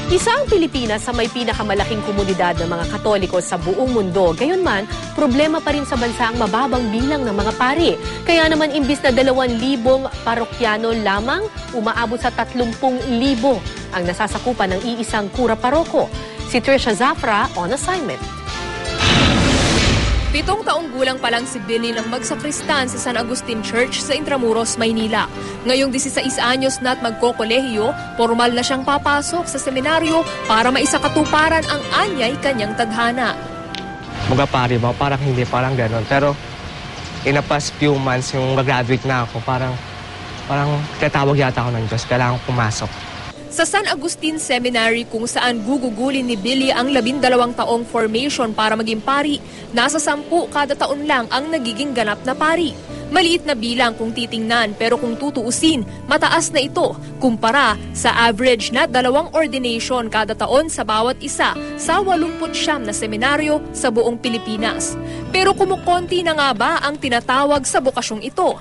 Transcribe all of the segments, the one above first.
Isa ang Pilipinas sa may pinakamalaking komunidad ng mga Katoliko sa buong mundo. Gayunman, problema pa rin sa bansa ang mababang bilang ng mga pari. Kaya naman imbis na 2,000 parokyano lamang, umaabot sa 30,000 ang nasasakupan ng iisang kura paroko. Si Trisha Zafra on assignment. 7 taong gulang pa lang si Billy nang magsakristan sa San Agustin Church sa Intramuros, Maynila. Ngayong 16 anyos na at magkokolehiyo, formal na siyang papasok sa seminaryo para maisakatuparan ang anyay kanyang tadhana. Magapari ba? Parang hindi, parang gano'n. Pero in a past few months, yung mag-graduate na ako, parang tatawag yata ako ng Diyos. Kailangan pumasok. Sa San Agustin Seminary kung saan gugugulin ni Billy ang 12 taong formation para maging pari, nasa 10 kada taon lang ang nagiging ganap na pari. Maliit na bilang kung titingnan pero kung tutuusin, mataas na ito kumpara sa average na 2 ordination kada taon sa bawat isa sa 89 na seminaryo sa buong Pilipinas. Pero kumukonti na nga ba ang tinatawag sa bokasyong ito?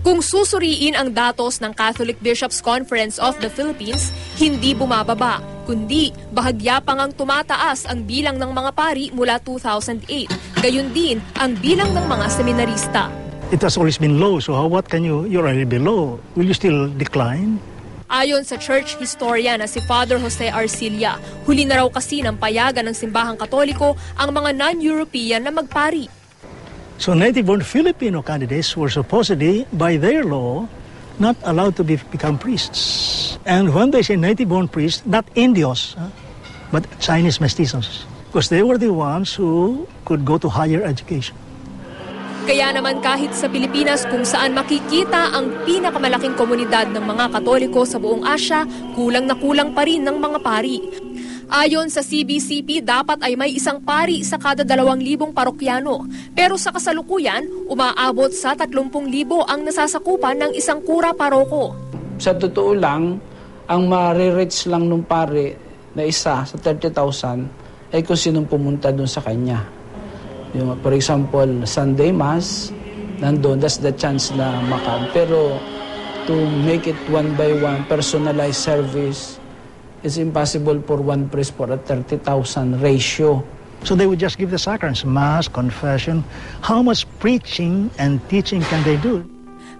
Kung susuriin ang datos ng Catholic Bishops' Conference of the Philippines, hindi bumababa, kundi bahagya pa ngang tumataas ang bilang ng mga pari mula 2008. Gayon din ang bilang ng mga seminarista. It has always been low, so what can you're already below? Will you still decline? Ayon sa church historian na si Father Jose Arcilla, huli na raw kasi ng payagan ng simbahang Katoliko ang mga non-European na magpari. So native-born Filipino candidates were supposedly, by their law, not allowed to become priests. And when they say native-born priests, not Indios, but Chinese mestizos. Because they were the ones who could go to higher education. Kaya naman kahit sa Pilipinas kung saan makikita ang pinakamalaking komunidad ng mga Katoliko sa buong Asya, kulang na kulang pa rin ng mga pari. Ayon sa CBCP, dapat ay may isang pari sa kada 2,000 parokyano. Pero sa kasalukuyan, umaabot sa 30,000 ang nasasakupan ng isang kura paroko. Sa totoo lang, ang ma-reach lang ng pari na isa sa 30,000 ay kung sinong pumunta doon sa kanya. Yung, for example, Sunday Mass, nandun, that's the chance na pero to make it one by one, personalized service, it's impossible for one priest for a 30,000 ratio. So they would just give the sacraments, Mass, confession. How much preaching and teaching can they do?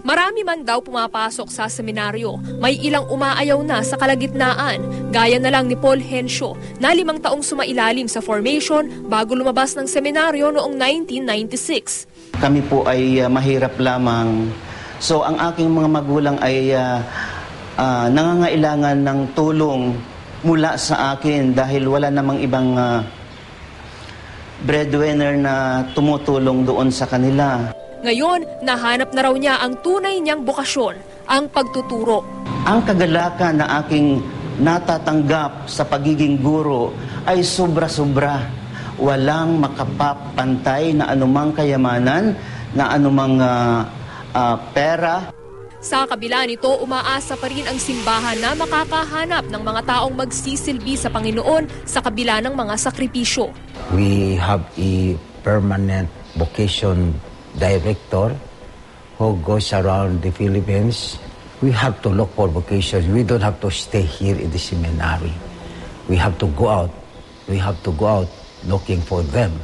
Marami man daw pumapasok sa seminaryo. May ilang umaayaw na sa kalagitnaan. Gaya na lang ni Paul Henshaw na 5 taong sumailalim sa formation bago lumabas ng seminaryo noong 1996. Kami po ay mahirap lamang. So ang aking mga magulang ay nangangailangan ng tulong mula sa akin dahil wala namang ibang breadwinner na tumutulong doon sa kanila. Ngayon, nahanap na raw niya ang tunay niyang bokasyon, ang pagtuturo. Ang kagalakan na aking natatanggap sa pagiging guro ay sobra-sobra. Walang makapapantay na anumang kayamanan, na anumang pera. Sa kabila nito, umaasa pa rin ang simbahan na makakahanap ng mga taong magsisilbi sa Panginoon sa kabila ng mga sakripisyo. We have a permanent vocation director who goes around the Philippines. We have to look for vocations. We don't have to stay here in the seminary. We have to go out. We have to go out looking for them.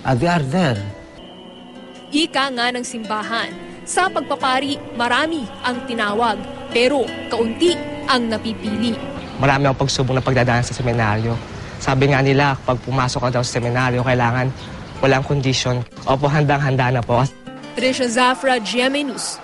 And they are there. Ika nga ng simbahan. Sa pagpapari, marami ang tinawag, pero kaunti ang napipili. Marami akong pagsubok na pagdadaan sa seminaryo. Sabi nga nila, pag pumasok ka daw sa seminaryo, kailangan walang kondisyon. Opo, handang-handa na po. Trisha Zafra, GMA News.